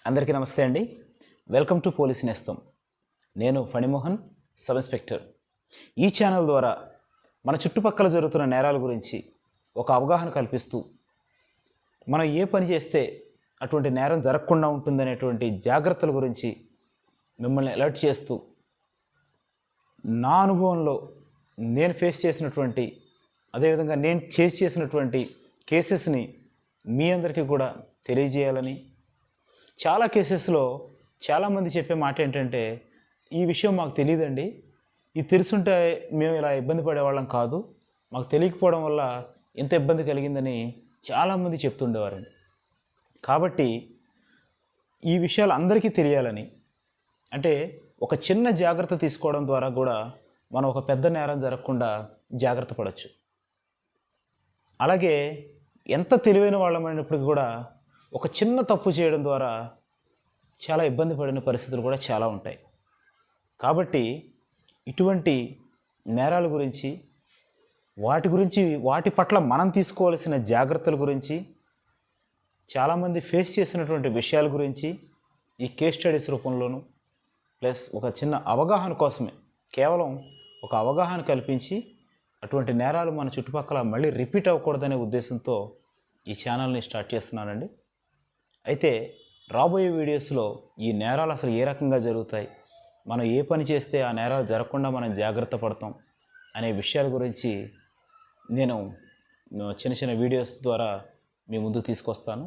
అందరికీ నమస్తే అండి. వెల్కమ్ టు పోలీస్ నేస్తం. నేను ఫణిమోహన్, సబ్ ఇన్స్పెక్టర్. ఈ ఛానల్ ద్వారా మన చుట్టుపక్కల జరుగుతున్న నేరాల గురించి ఒక అవగాహన కల్పిస్తూ మనం ఏ పని చేస్తే అటువంటి నేరం జరగకుండా ఉంటుందనేటువంటి జాగ్రత్తల గురించి మిమ్మల్ని అలర్ట్ చేస్తూ నా అనుభవంలో నేను ఫేస్ చేసినటువంటి అదేవిధంగా నేను చేసినటువంటి కేసెస్ని మీ అందరికీ కూడా తెలియజేయాలని, చాలా కేసెస్లో చాలామంది చెప్పే మాట ఏంటంటే, ఈ విషయం మాకు తెలియదండి, ఇది తెలుసుంటే మేము ఇలా ఇబ్బంది పడేవాళ్ళం కాదు, మాకు తెలియకపోవడం వల్ల ఎంత ఇబ్బంది కలిగిందని చాలామంది చెప్తుండేవారండి. కాబట్టి ఈ విషయాలు అందరికీ తెలియాలని, అంటే ఒక చిన్న జాగ్రత్త తీసుకోవడం ద్వారా కూడా మనం ఒక పెద్ద నేరం జరగకుండా జాగ్రత్త పడవచ్చు. అలాగే ఎంత తెలివైన వాళ్ళమైనప్పటికీ కూడా ఒక చిన్న తప్పు చేయడం ద్వారా చాలా ఇబ్బంది పడిన పరిస్థితులు కూడా చాలా ఉంటాయి. కాబట్టి ఇటువంటి నేరాల గురించి, వాటి పట్ల మనం తీసుకోవాల్సిన జాగ్రత్తల గురించి, చాలామంది ఫేస్ చేసినటువంటి విషయాల గురించి ఈ కేస్ స్టడీస్ రూపంలోను, ప్లస్ ఒక చిన్న అవగాహన కోసమే, కేవలం ఒక అవగాహన కల్పించి అటువంటి నేరాలు మన చుట్టుపక్కల మళ్ళీ రిపీట్ అవ్వకూడదనే ఉద్దేశంతో ఈ ఛానల్ని స్టార్ట్ చేస్తున్నానండి. అయితే రాబోయే వీడియోస్లో ఈ నేరాలు అసలు ఏ రకంగా జరుగుతాయి, మనం ఏ పని చేస్తే ఆ నేరాలు జరగకుండా మనం జాగ్రత్త పడతాం అనే విషయాల గురించి నేను చిన్న చిన్న వీడియోస్ ద్వారా మీ ముందుకు తీసుకొస్తాను.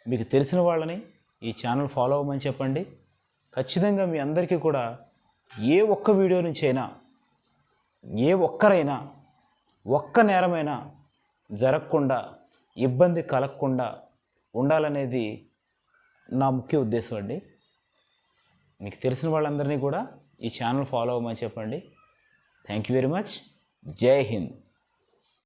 మీకు తెలిసిన వాళ్ళని ఈ ఛానల్ ఫాలో అవ్వమని చెప్పండి. ఖచ్చితంగా మీ అందరికీ కూడా ఏ ఒక్క వీడియో నుంచి అయినా, ఏ ఒక్కరైనా ఒక్క నేరమైనా జరగకుండా, ఇబ్బంది కలగకుండా ఉండాలనేది నా ముఖ్య ఉద్దేశం అండి. మీకు తెలిసిన వాళ్ళందరినీ కూడా ఈ ఛానల్ ఫాలో అవ్వమని చెప్పండి. Thank you very much. జై హింద్.